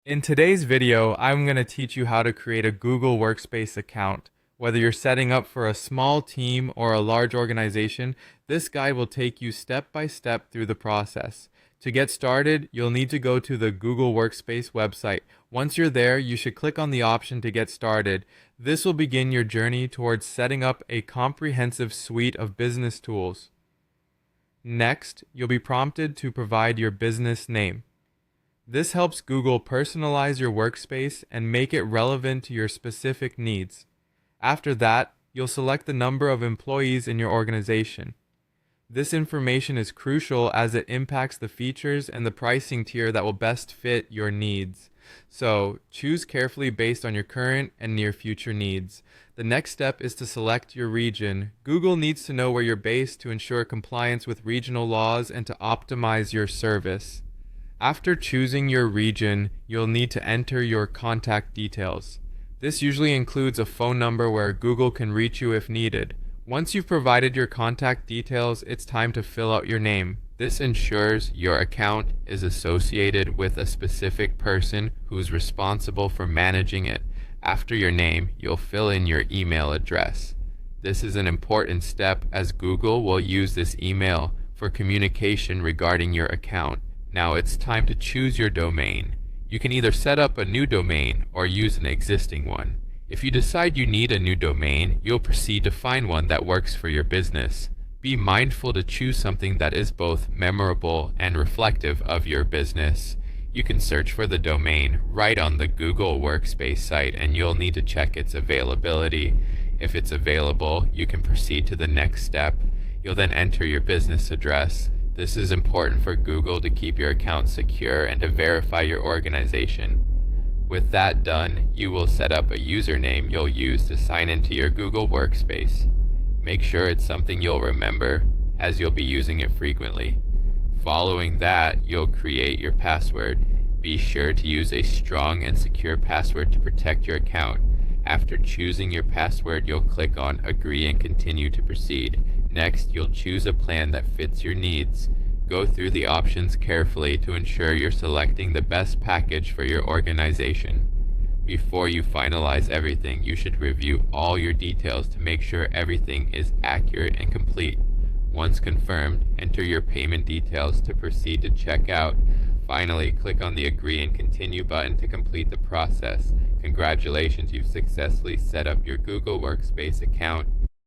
In today's video, I'm going to teach you how to create a Google Workspace account. Whether you're setting up for a small team or a large organization, this guide will take you step by step through the process. To get started, you'll need to go to the Google Workspace website. Once you're there, you should click on the option to get started. This will begin your journey towards setting up a comprehensive suite of business tools. Next, you'll be prompted to provide your business name. This helps Google personalize your workspace and make it relevant to your specific needs. After that, you'll select the number of employees in your organization. This information is crucial as it impacts the features and the pricing tier that will best fit your needs. So, choose carefully based on your current and near future needs. The next step is to select your region. Google needs to know where you're based to ensure compliance with regional laws and to optimize your service. After choosing your region, you'll need to enter your contact details. This usually includes a phone number where Google can reach you if needed. Once you've provided your contact details, it's time to fill out your name. This ensures your account is associated with a specific person who's responsible for managing it. After your name, you'll fill in your email address. This is an important step as Google will use this email for communication regarding your account. Now it's time to choose your domain. You can either set up a new domain or use an existing one. If you decide you need a new domain, you'll proceed to find one that works for your business. Be mindful to choose something that is both memorable and reflective of your business. You can search for the domain right on the Google Workspace site and you'll need to check its availability. If it's available, you can proceed to the next step. You'll then enter your business address. This is important for Google to keep your account secure and to verify your organization. With that done, you will set up a username you'll use to sign into your Google Workspace. Make sure it's something you'll remember, as you'll be using it frequently. Following that, you'll create your password. Be sure to use a strong and secure password to protect your account. After choosing your password, you'll click on Agree and Continue to proceed. Next, you'll choose a plan that fits your needs. Go through the options carefully to ensure you're selecting the best package for your organization. Before you finalize everything, you should review all your details to make sure everything is accurate and complete. Once confirmed, enter your payment details to proceed to checkout. Finally, click on the Agree and Continue button to complete the process. Congratulations, you've successfully set up your Google Workspace account.